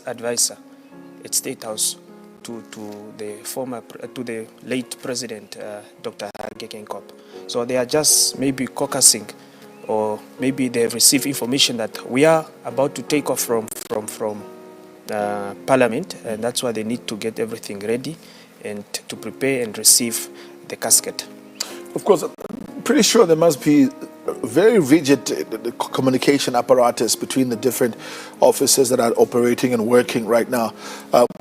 advisor at State House to the late President Dr.Hage Geingob. So they are just maybe caucusing, or maybe they have received information that we are about to take off from Parliament, and that's why they need to get everything ready and to prepare and receive the casket. Of course, I'm pretty sure there must be very rigid communication apparatus between the different offices that are operating and working right now.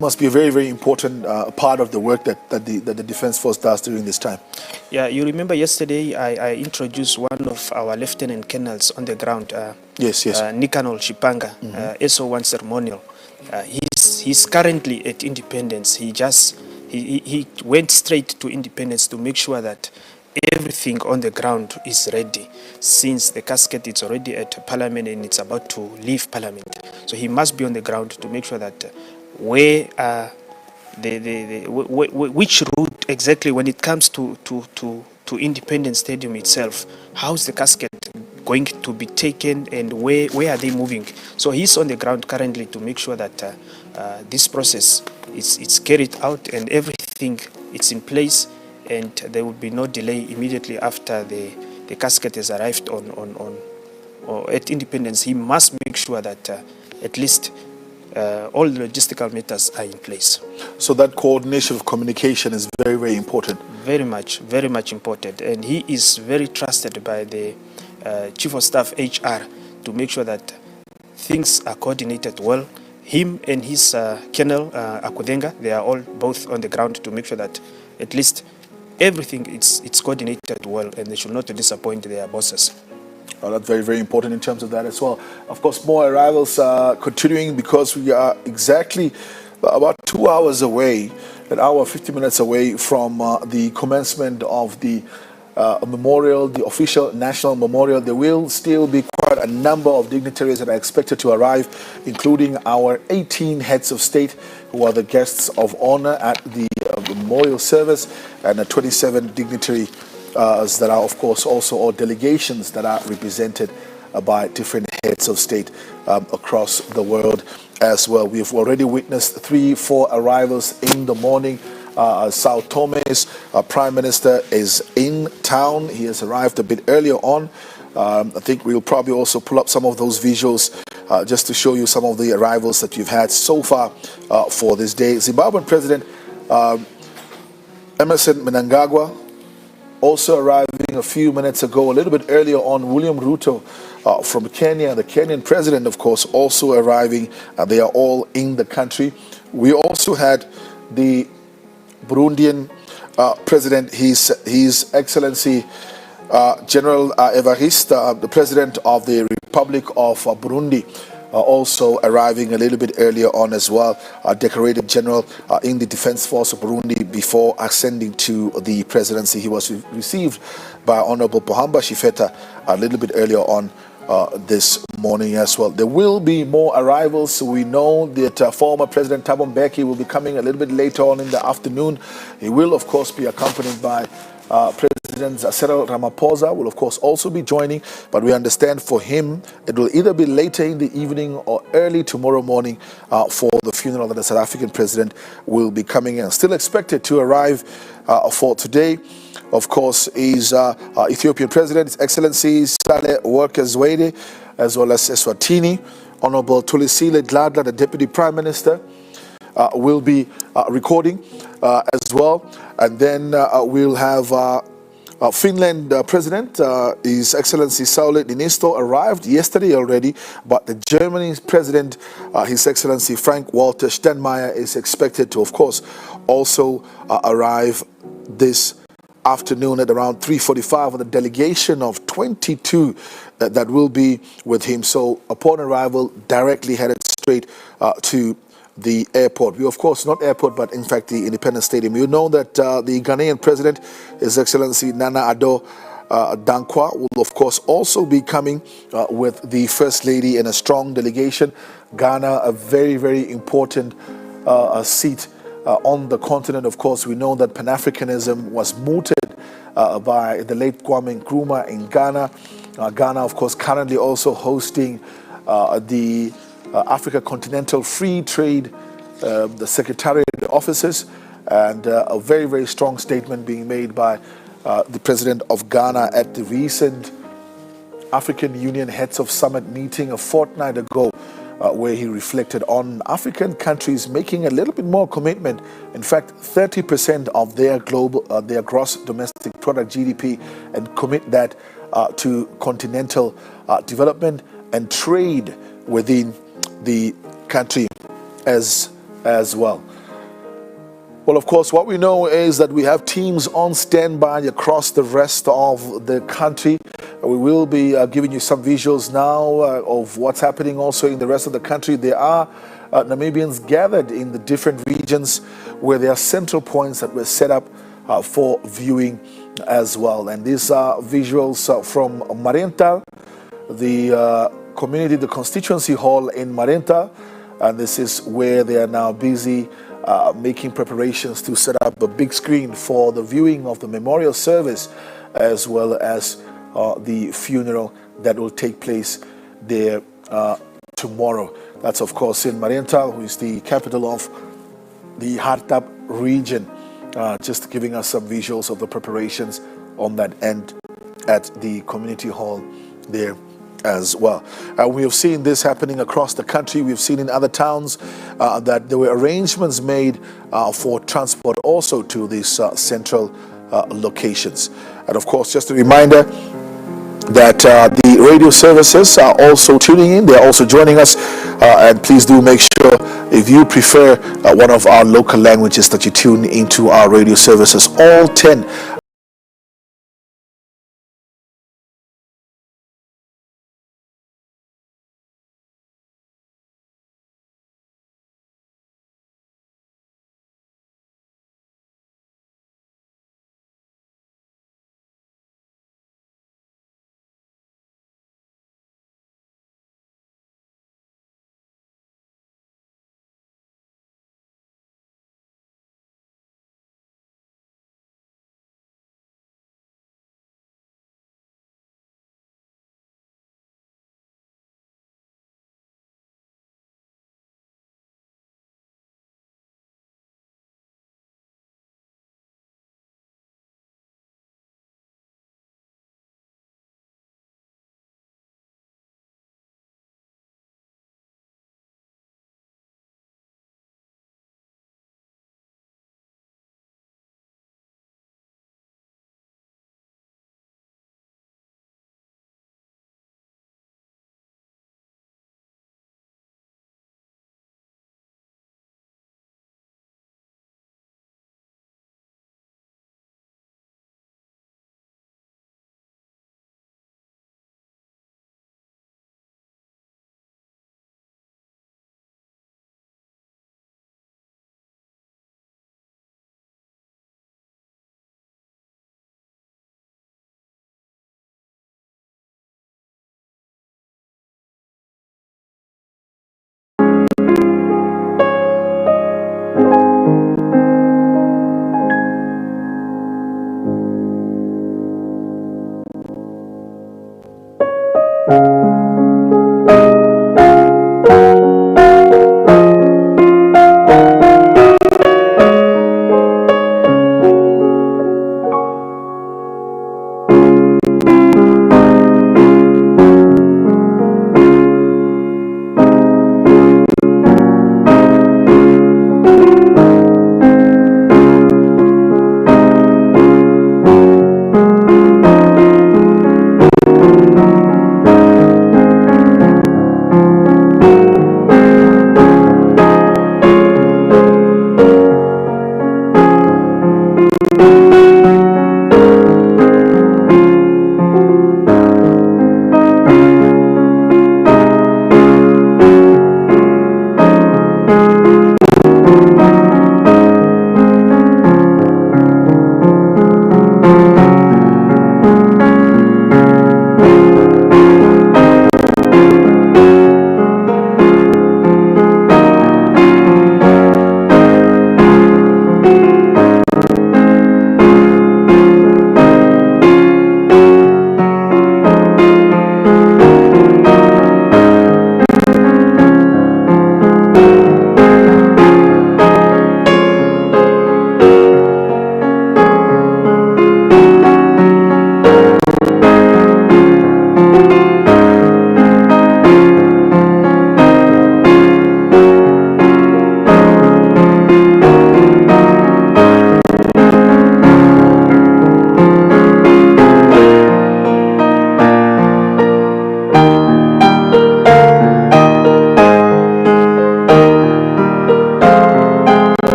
Must be a very, very important part of the work that the Defence Force does during this time. Yeah, you remember yesterday I introduced one of our lieutenant colonels on the ground. Yes. Nicanor Shipanga, SO1 ceremonial. He's currently at Independence. He went straight to Independence to make sure that everything on the ground is ready, since the casket is already at Parliament and it's about to leave Parliament. So he must be on the ground to make sure that which route exactly, when it comes to Independence Stadium itself, how's the casket going to be taken and where are they moving? So he's on the ground currently to make sure that this process is carried out and everything is in place, and there will be no delay immediately after the casket has arrived or at Independence. He must make sure that at least all the logistical matters are in place. So that coordination of communication is very, very important. Very much important. And he is very trusted by the Chief of Staff HR to make sure that things are coordinated well. Him and his Colonel Odinga, they are all both on the ground to make sure that at least everything it's coordinated well, and they should not disappoint their bosses. Oh, that's very, very important in terms of that as well. Of course, more arrivals are continuing because we are exactly about 2 hours away, an hour 50 minutes away from the commencement of the memorial, the official national memorial. There will still be quite a number of dignitaries that are expected to arrive, including our 18 heads of state who are the guests of honor at the memorial service, and 27 dignitaries that are, of course, also all delegations that are represented by different heads of state across the world as well. We've already witnessed 3-4 arrivals in the morning. Sao Tome's Prime Minister is in town. He has arrived a bit earlier on. I think we'll probably also pull up some of those visuals just to show you some of the arrivals that you've had so far for this day. Zimbabwean President Emmerson Mnangagwa also arriving a few minutes ago, a little bit earlier on. William Ruto from Kenya, the Kenyan president, of course, also arriving. They are all in the country. We also had the Burundian president, His Excellency General Evariste, the president of the Republic of Burundi, also arriving a little bit earlier on as well. Decorated general in the Defense Force of Burundi before ascending to the presidency. He was received by Honorable Pohamba Shifeta a little bit earlier on this morning as well. There will be more arrivals. So we know that former President Thabo Mbeki will be coming a little bit later on in the afternoon. He will, of course, be accompanied by President Cyril Ramaphosa will, of course, also be joining, but we understand for him it will either be later in the evening or early tomorrow morning for the funeral that the South African president will be coming in. Still expected to arrive for today, of course, is Ethiopian President, His Excellency Saleh Work Zewde, as well as Eswatini. Honorable Thulisile Dladla, the Deputy Prime Minister, will be recording as well. And then we'll have Finland President, His Excellency Sauli Niinisto, arrived yesterday already, but the Germany's President, His Excellency Frank-Walter Steinmeier, is expected to, of course, also arrive this afternoon at around 3:45 with a delegation of 22 that will be with him. So upon arrival, directly headed straight to the airport. We, of course, not airport, but in fact the Independence Stadium. You know that the Ghanaian president, His Excellency Nana Addo Dankwa, will of course also be coming with the First Lady in a strong delegation. Ghana, a very, very important seat on the continent. Of course, we know that Pan-Africanism was mooted by the late Kwame Nkrumah in Ghana. Ghana, of course, currently also hosting the Africa Continental Free Trade, the Secretariat offices, and a very, very strong statement being made by the President of Ghana at the recent African Union Heads of Summit meeting a fortnight ago, where he reflected on African countries making a little bit more commitment. In fact, 30% of their their gross domestic product (GDP), and commit that to continental development and trade within the country as well. Well, of course, what we know is that we have teams on standby across the rest of the country. We will be giving you some visuals now of what's happening also in the rest of the country. There are Namibians gathered in the different regions where there are central points that were set up for viewing as well. And these are visuals from Marental, the community, the constituency hall in Marental. And this is where they are now busy making preparations to set up a big screen for the viewing of the memorial service, as well as the funeral that will take place there tomorrow. That's, of course, in Marental, who is the capital of the Hartab region. Just giving us some visuals of the preparations on that end at the community hall there as well. We have seen this happening across the country. We've seen in other towns that there were arrangements made for transport also to these central locations. And of course, just a reminder that the radio services are also tuning in. They're also joining us. And please do make sure, if you prefer one of our local languages, that you tune into our radio services, all 10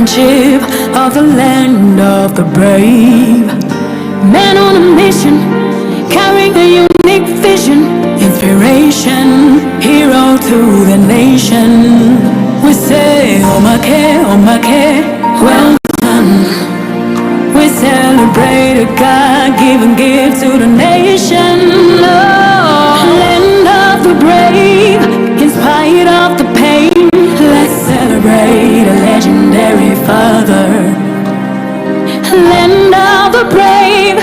friendship of the land of the brave. Man on a mission, carrying a unique vision, inspiration, hero to the nation. We say, oh my care, well done. We celebrate a God-given gift to the nation. Oh, land of the brave, in spite of the pain. Let's celebrate a legendary father. Land of the brave,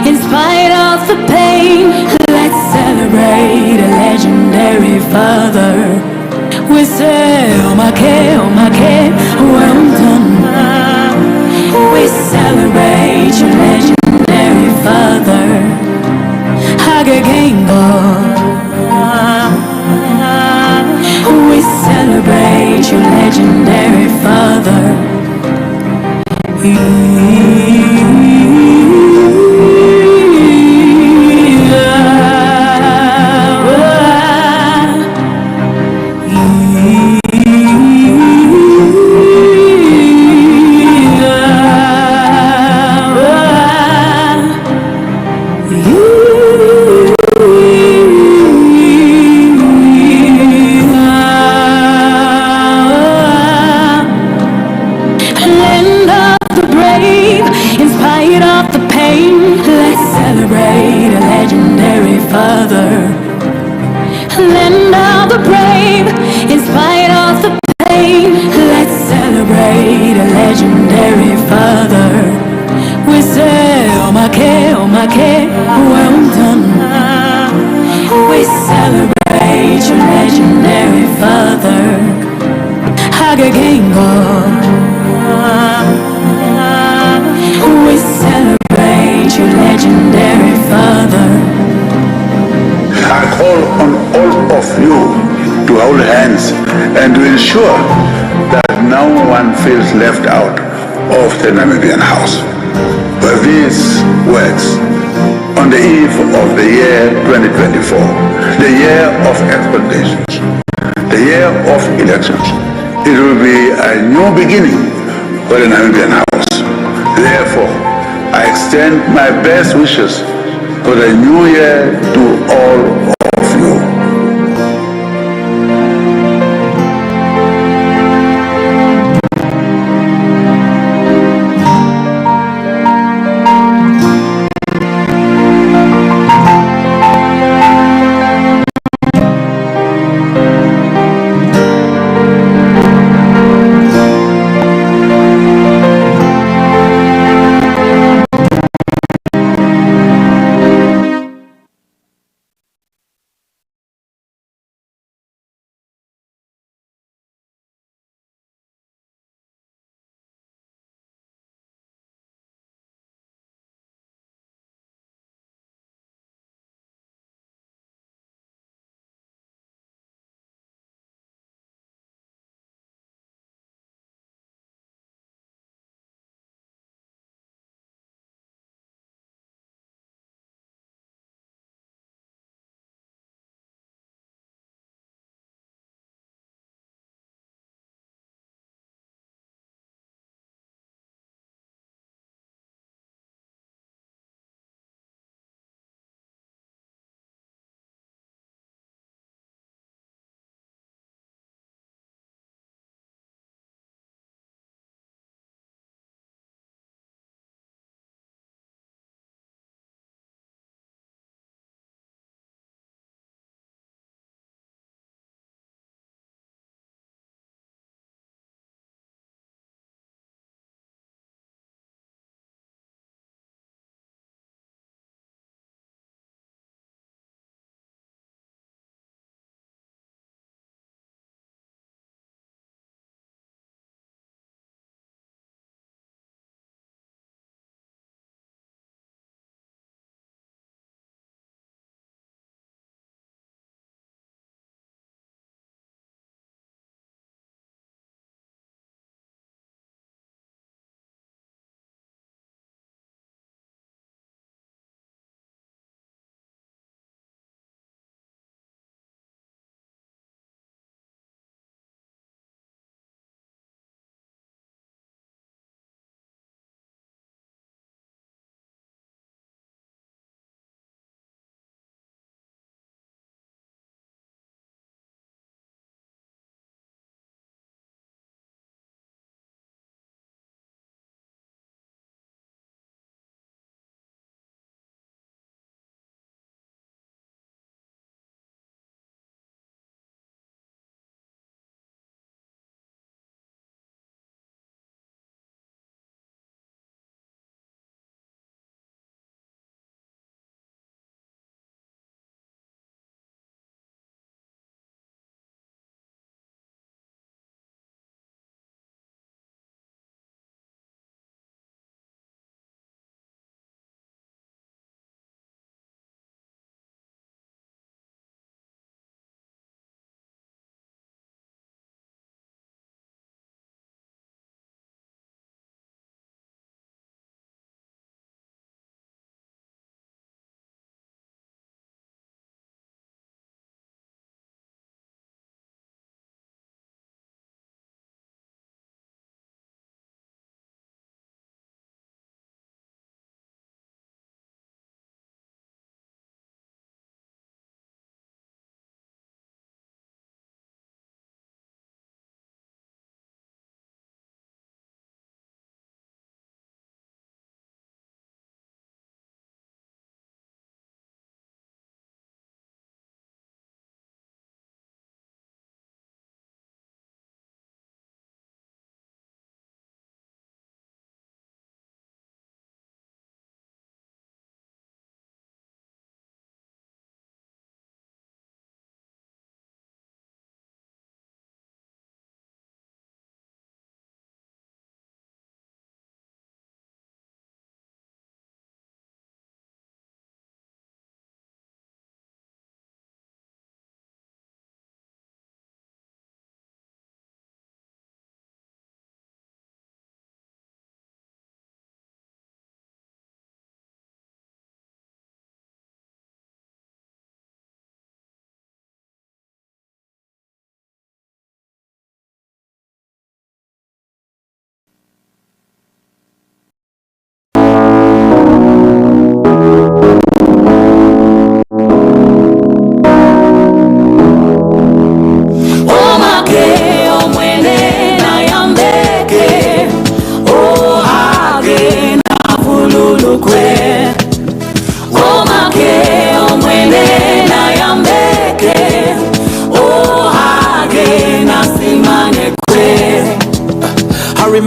in spite of the pain. Let's celebrate a legendary father. We say, oh my care, well done. We celebrate your legendary father. Geingob. We celebrate your legendary father. Land of the brave, in spite of the pain. Let's celebrate a legendary father. We say, oh my care, well done. We celebrate your legendary father. Geingob. We celebrate your legendary father. I call on all of you to hold hands and to ensure that no one feels left out of the Namibian house. With these words, on the eve of the year 2024, the year of expectations, the year of elections, it will be a new beginning for the Namibian house. Therefore, I extend my best wishes for the new year to all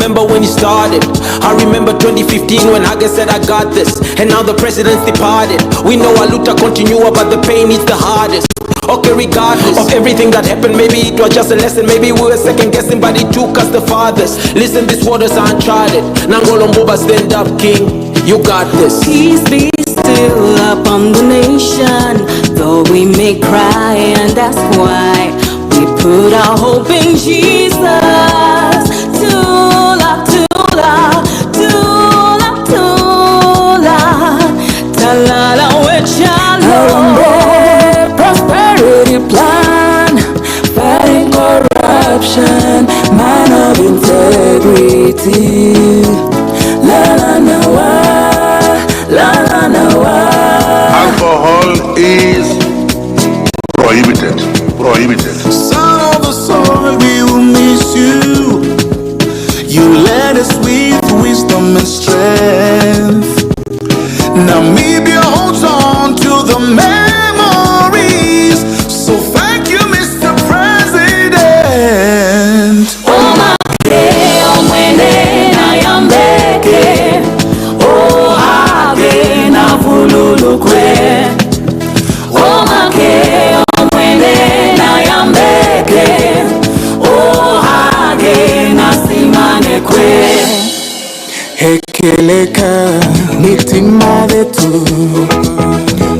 remember when he started. I remember 2015 when Hage said I got this. And now the president's departed. We know our luta continua, but the pain is the hardest. Okay, regardless of everything that happened, maybe it was just a lesson. Maybe we were second guessing, but it took us the farthest. Listen, these waters are uncharted. Nangolo Mbuba, stand up, king. You got this. Peace be still upon the nation, though we may cry, and that's why we put our hope in Jesus. Tula, tula, tula, tula, talala wechalo. Prosperity plan, fighting corruption, man of integrity. La la nawa, la la nawa. Alcohol is prohibited. Prohibited. Son of the soil, we will miss you. You led us with wisdom and strength. Namibia holds on to the memories. So thank you, Mr. President. Oh my God, when I am back, oh Hage na vululukwe. Oh my God, when I am back, oh Hage na simanekwe. Hekeleka mitima letu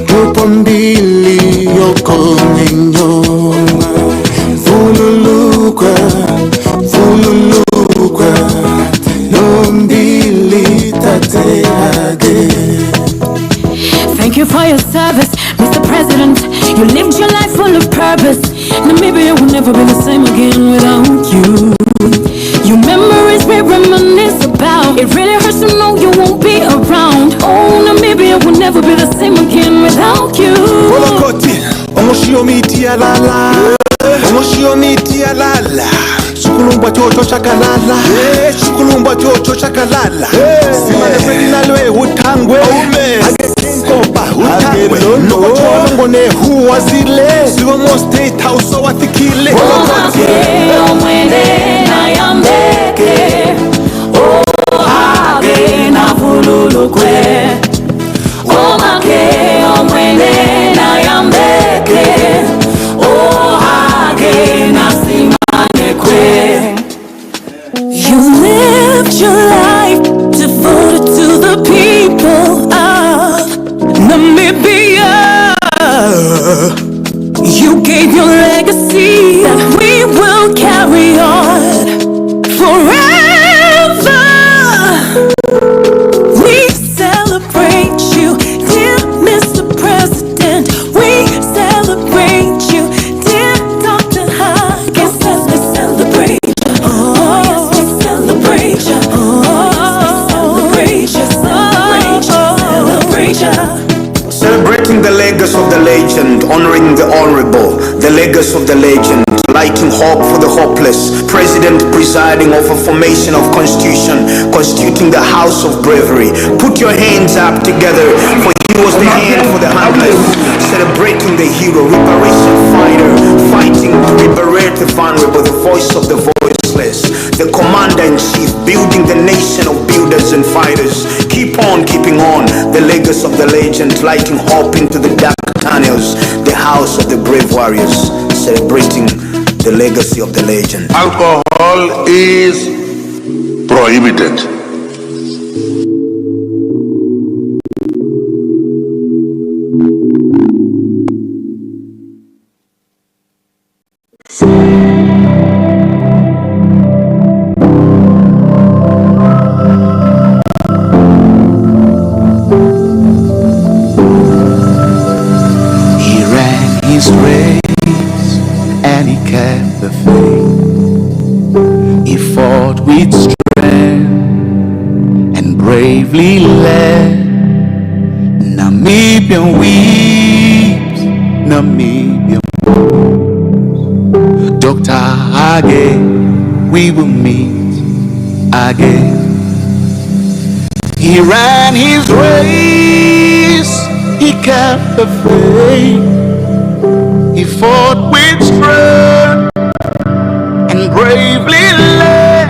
tupombili yokonenyo vululukwa vululukwa nombili tateage. Thank you for your service, Mr. President. You lived your life full of purpose. Namibia will never be the same again without you. Your memories we reminisce about. It really hurts to know you won't be around. Oh, Namibia will never be the same again without you. Olokoti, omoshio miti ya lala, omoshio miti ya lala. Chukulumba chocho chakalala, chukulumba chocho chakalala. Simane ferinalwe utangwe, age Geingob utangwe. Noko chongo ne huwazile, sigomo state house wathikile. Olokoti, omwene na yambeke, oh Hage na vululukwe. Omake omwene na yambeke, oh Hage na simanekwe. You lived your life devoted to the people of Namibia. You gave your legacy that we will carry on forever. We celebrate you, dear Mr. President. We celebrate you, dear Dr.Hage. Yes, we celebrate you. Oh, yes, we celebrate you. Oh, yes, we celebrate you. Celebrate you. Celebrating the legacy of the legend, honoring the honorable, the legacy of the legend, lighting hope for the hopeless, president presiding over formation of constitution, constituting the house of bravery. Put your hands up together, for he was the hand for the handless, celebrating the hero, reparation fighter, fighting to liberate the vulnerable, the voice of the voiceless, the commander-in-chief, building the nation of builders and fighters. Keep on keeping on, the legacy of the legend, lighting hope into the dark tunnels, the house of the brave warriors, celebrating the legacy of the legend. Alcohol is prohibited. He ran his race and he kept the faith. He fought with strength and bravely led. Namibian weeps, Namibian moans. Dr.Hage, we will meet again. He ran his race, he kept the faith. He fought with strength and bravely led.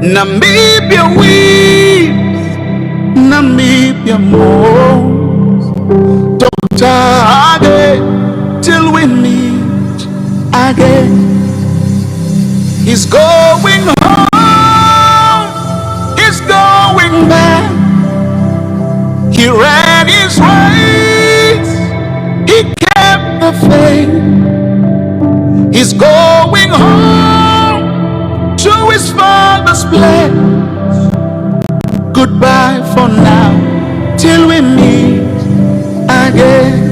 Namibia weeps, Namibia mourns. Dr.Hage, till we meet again. He's going home, he's going back. He ran his race, he kept the faith. He's going home to his father's place. Goodbye for now, till we meet again.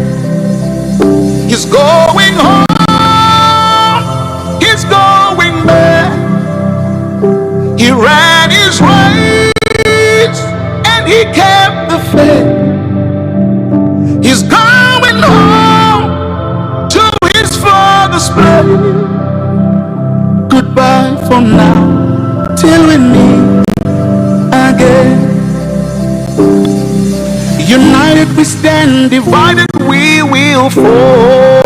He's going home, he's going back. He ran his race and he kept the faith. He's going home to his father's place. Goodbye for now, till we meet again. United we stand, divided we will fall.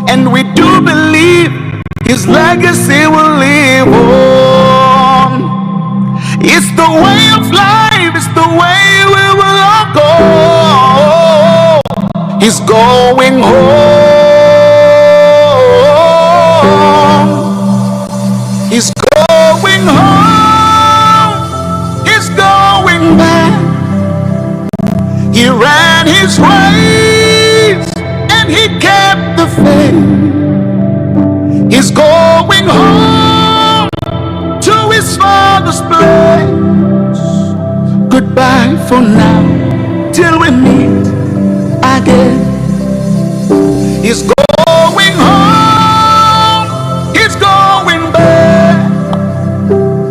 And we do believe his legacy will live on. It's the way of life, it's the way we will all go. He's going home. He's going home. He's going back. He ran his race and he kept the faith. He's going home to his father's place. Goodbye for now, till we meet again. He's going home, he's going back.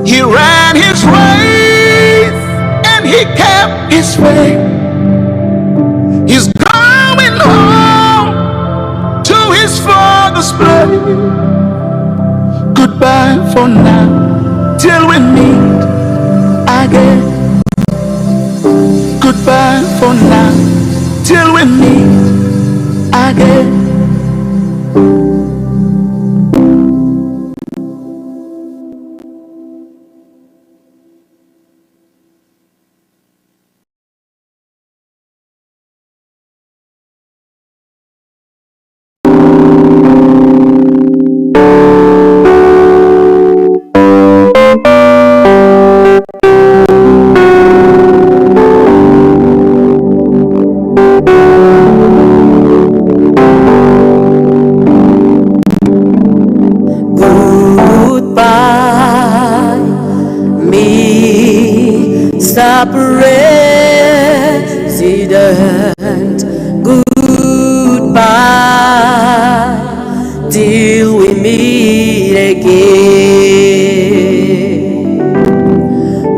He ran his race and he kept his faith. He's going home to his father's place. Goodbye for now, till we meet again. Goodbye for now, till we meet again. President, goodbye till we meet again.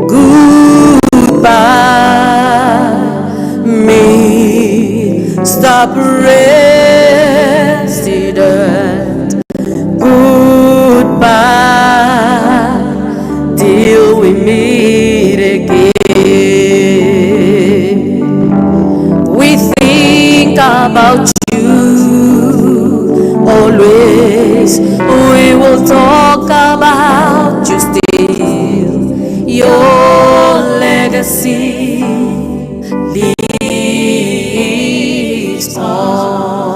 Goodbye, Mr. President. Goodbye till we meet again. About you always, we will talk about you still. Your legacy lives on.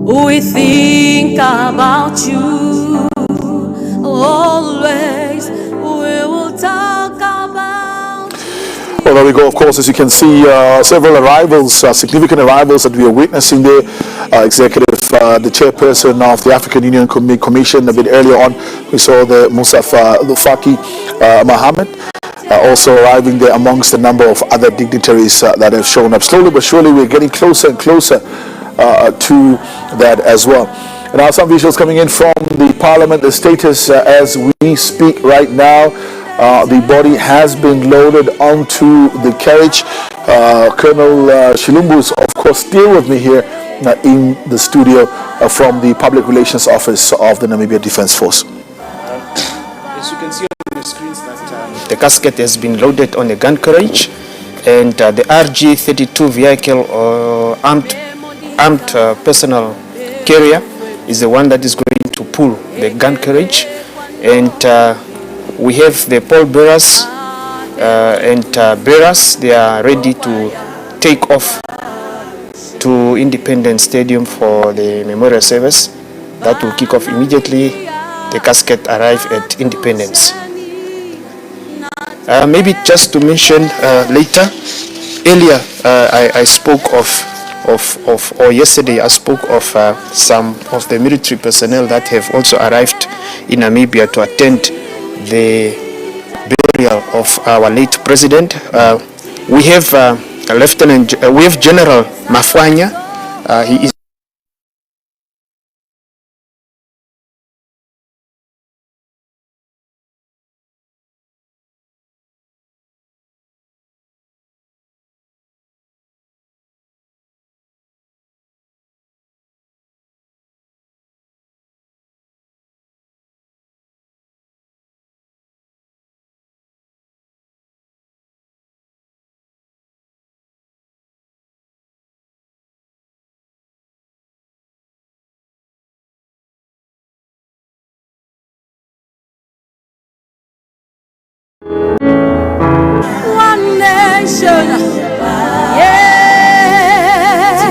We think about you always, we will talk about. Well, there we go. Of course, as you can see, several arrivals, significant arrivals that we are witnessing there. The chairperson of the African Union Commission, a bit earlier on, we saw the Mustafa Faki Mohammed also arriving there amongst a number of other dignitaries that have shown up. Slowly but surely, we're getting closer and closer to that as well. And now some visuals coming in from the parliament, the status as we speak right now. The body has been loaded onto the carriage. Colonel Shilumbu is, of course, still with me here in the studio from the Public Relations Office of the Namibia Defence Force. As you can see on the screens, that the casket has been loaded on a gun carriage, and the RG-32 vehicle, armed personal carrier, is the one that is going to pull the gun carriage. and we have the pallbearers and bearers. They are ready to take off to Independence Stadium for the memorial service that will kick off immediately. The casket arrive at Independence. Maybe just to mention later, earlier I spoke or yesterday I spoke of some of the military personnel that have also arrived in Namibia to attend the burial of our late president. We have we have General Mafwanya. He is One nation, yes.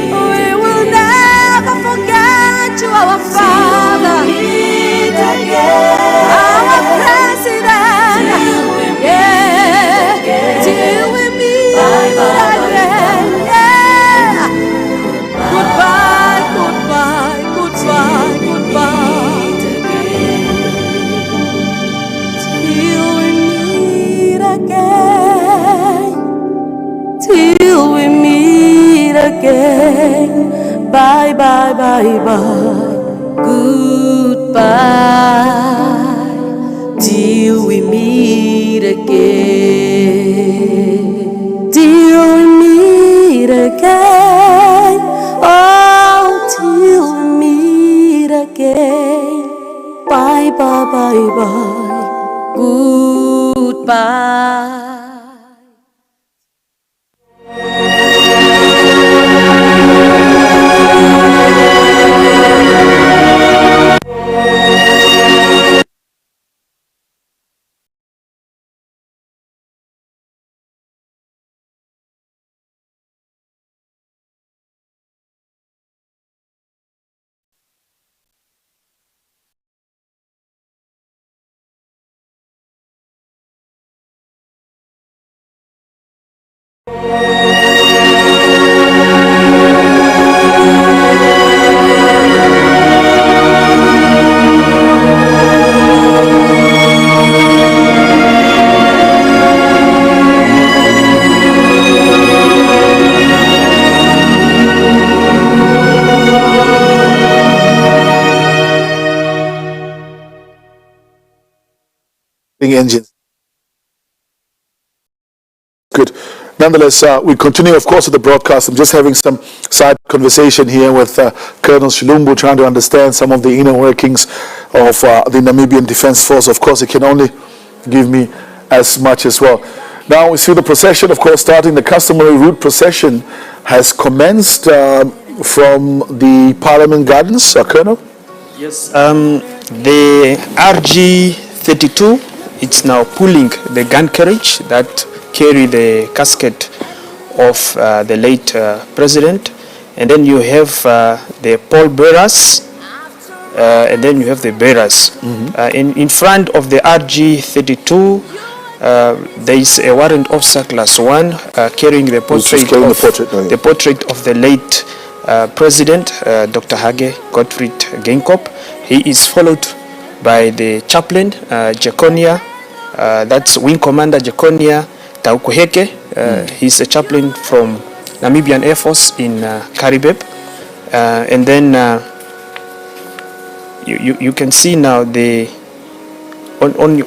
We will never forget you, our Father, our President, yeah. Till we meet again, yeah. Goodbye, goodbye, goodbye, goodbye. Till we meet again, bye bye bye bye, goodbye. Till we meet again, till we meet again, oh, till we meet again, bye bye bye bye, goodbye. Engines. Good. Nonetheless, we continue, of course, with the broadcast. I'm just having some side conversation here with Colonel Shilumbu, trying to understand some of the inner workings of the Namibian Defense Force. Of course, he can only give me as much as well. Now we see the procession, of course, starting. The customary route procession has commenced from the Parliament Gardens, Colonel? Yes. The RG32, it's now pulling the gun carriage that carry the casket of the late president, and then you have the pallbearers, and then you have the bearers. In front of the RG32, there is a warrant officer class 1 carrying the portrait of the late president, Dr.Hage Geingob. He is followed by the chaplain, Jekonia, that's Wing Commander Jekonia Taukuheke. He's a chaplain from Namibian Air Force in Karibeb. And then you can see now the on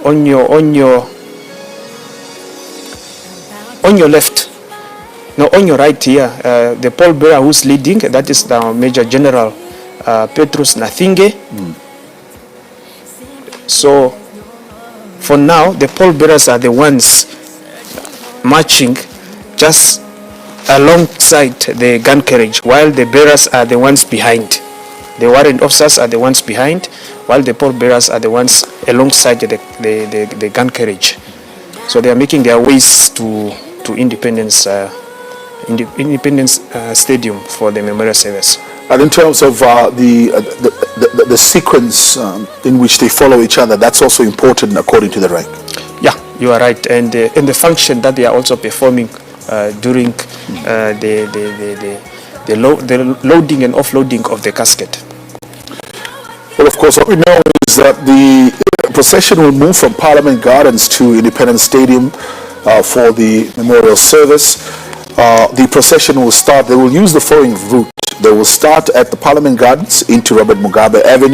your left, no, on your right here, the pallbearer who's leading, that is the Major General Petrus Nathinge. So for now, the pallbearers are the ones marching just alongside the gun carriage, while the bearers are the ones behind. The warrant officers are the ones behind, while the pallbearers are the ones alongside the gun carriage. So they are making their ways to Independence Stadium for the memorial service. And in terms of the sequence in which they follow each other, that's also important according to the rank. Yeah, you are right, and the function that they are also performing during the loading and offloading of the casket. Well, of course, what we know is that the procession will move from Parliament Gardens to Independence Stadium for the memorial service. The procession will start, they will use the following route. They will start at the Parliament Gardens into Robert Mugabe Avenue.